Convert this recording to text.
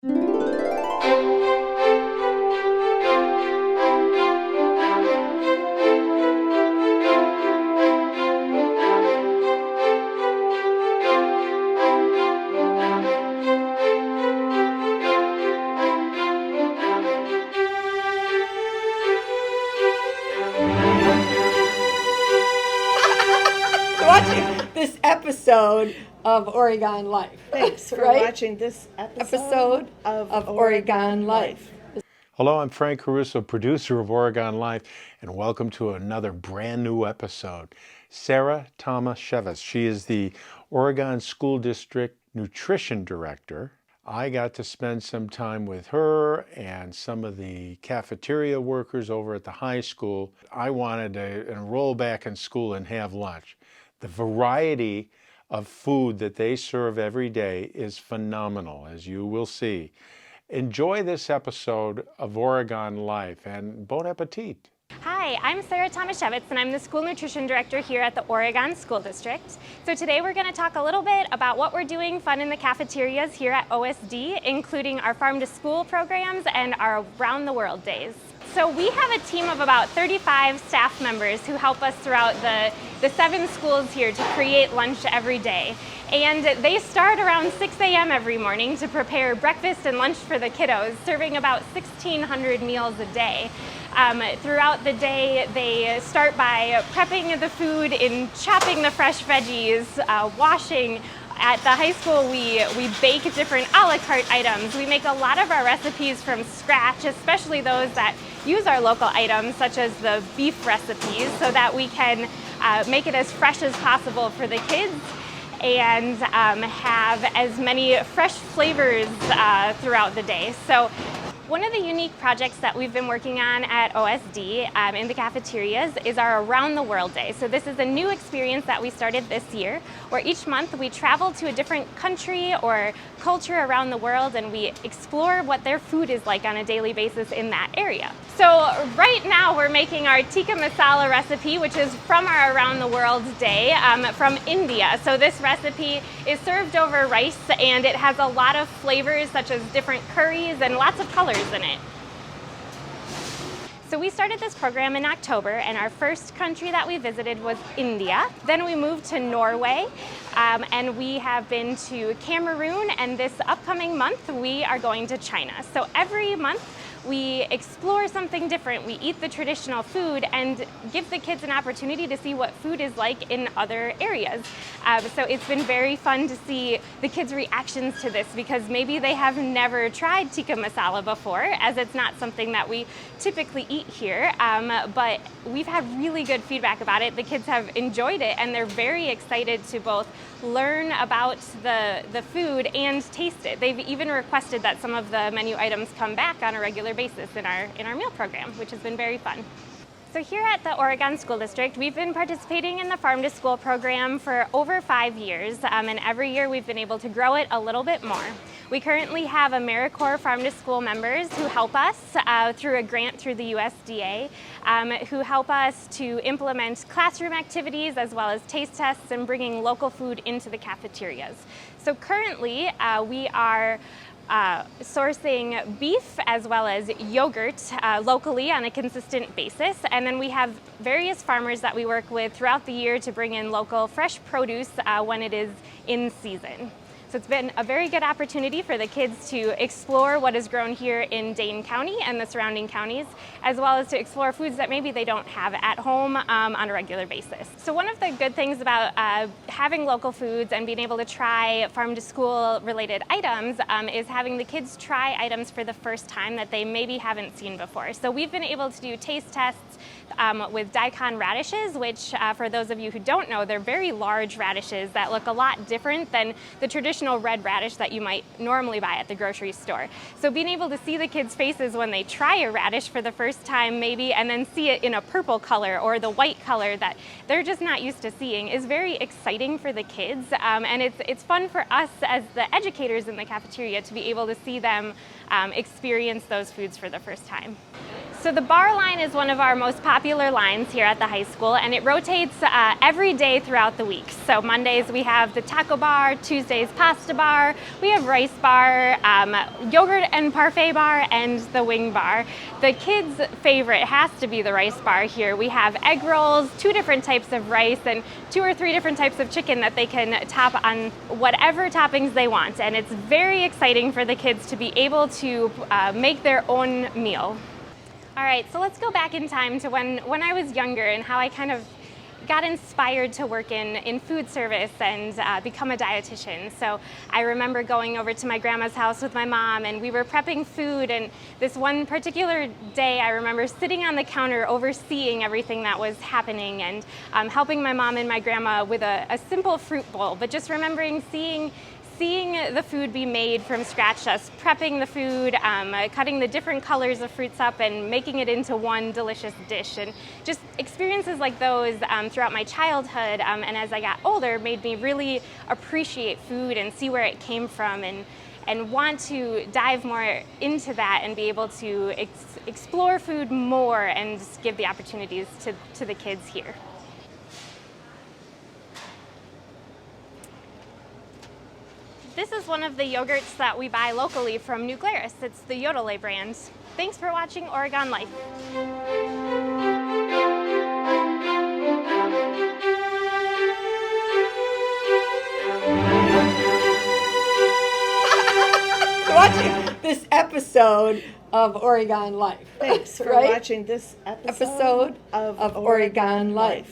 Watching this episode of Oregon Life. Thanks for right? watching this episode of Oregon Life. Hello, I'm Frank Caruso, producer of Oregon Life, and welcome to another brand new episode. Sarah Tomasiewicz, she is the Oregon School District Nutrition Director. I got to spend some time with her and some of the cafeteria workers over at the high school. I wanted to enroll back in school and have lunch. The variety of food that they serve every day is phenomenal, as you will see. Enjoy this episode of Oregon Life, and bon appetit. Hi, I'm Sarah Tomasiewicz, and I'm the School Nutrition Director here at the Oregon School District. So today we're going to talk a little bit about what we're doing fun in the cafeterias here at OSD, including our Farm to School programs and our Around the World days. So we have a team of about 35 staff members who help us throughout the 7 schools here to create lunch every day. And they start around 6 a.m. every morning to prepare breakfast and lunch for the kiddos, serving about 1,600 meals a day. Throughout the day, they start by prepping the food in chopping the fresh veggies, washing. At the high school, we bake different a la carte items. We make a lot of our recipes from scratch, especially those that use our local items, such as the beef recipes, so that we can make it as fresh as possible for the kids and have as many fresh flavors throughout the day. So one of the unique projects that we've been working on at OSD in the cafeterias is our Around the World Day. So this is a new experience that we started this year, where each month we travel to a different country or culture around the world and we explore what their food is like on a daily basis in that area. So right now we're making our tikka masala recipe, which is from our Around the World Day from India. So this recipe is served over rice and it has a lot of flavors such as different curries and lots of colors in it. So we started this program in October, and our first country that we visited was India. Then we moved to Norway, and we have been to Cameroon, and this upcoming month we are going to China. So every month we explore something different. We eat the traditional food and give the kids an opportunity to see what food is like in other areas. So it's been very fun to see the kids' reactions to this, because maybe they have never tried tikka masala before, as it's not something that we typically eat here, but we've had really good feedback about it. The kids have enjoyed it, and they're very excited to both learn about the food and taste it. They've even requested that some of the menu items come back on a regular basis in our meal program, which has been very fun. So here at the Oregon School District, we've been participating in the Farm to School program for over 5 years, and every year we've been able to grow it a little bit more. We currently have AmeriCorps Farm to School members who help us through a grant through the USDA, who help us to implement classroom activities as well as taste tests and bringing local food into the cafeterias. So currently we are sourcing beef as well as yogurt locally on a consistent basis, and then we have various farmers that we work with throughout the year to bring in local fresh produce when it is in season. So it's been a very good opportunity for the kids to explore what is grown here in Dane County and the surrounding counties, as well as to explore foods that maybe they don't have at home on a regular basis. So one of the good things about having local foods and being able to try farm to school related items is having the kids try items for the first time that they maybe haven't seen before. So we've been able to do taste tests with daikon radishes, which for those of you who don't know, they're very large radishes that look a lot different than the traditional red radish that you might normally buy at the grocery store. So being able to see the kids' faces when they try a radish for the first time maybe, and then see it in a purple color or the white color that they're just not used to seeing, is very exciting for the kids, and it's fun for us as the educators in the cafeteria to be able to see them experience those foods for the first time. So the bar line is one of our most popular lines here at the high school, and it rotates every day throughout the week. So Mondays we have the taco bar, Tuesdays pasta bar, we have rice bar, yogurt and parfait bar, and the wing bar. The kids' favorite has to be the rice bar here. We have egg rolls, 2 different types of rice, and 2 or 3 different types of chicken that they can top on whatever toppings they want. And it's very exciting for the kids to be able to make their own meal. All right, so let's go back in time to when I was younger and how I kind of got inspired to work in food service and become a dietitian. So I remember going over to my grandma's house with my mom, and we were prepping food, and this one particular day I remember sitting on the counter overseeing everything that was happening and helping my mom and my grandma with a simple fruit bowl, but just remembering seeing the food be made from scratch, us prepping the food, cutting the different colors of fruits up and making it into one delicious dish. And just experiences like those throughout my childhood and as I got older made me really appreciate food and see where it came from and want to dive more into that and be able to explore food more and just give the opportunities to the kids here. This is one of the yogurts that we buy locally from New Glarus. It's the Yodelay brand. Thanks for watching Oregon Life. Watching this episode of Oregon Life. Thanks for Right? watching this Episode of Oregon Life.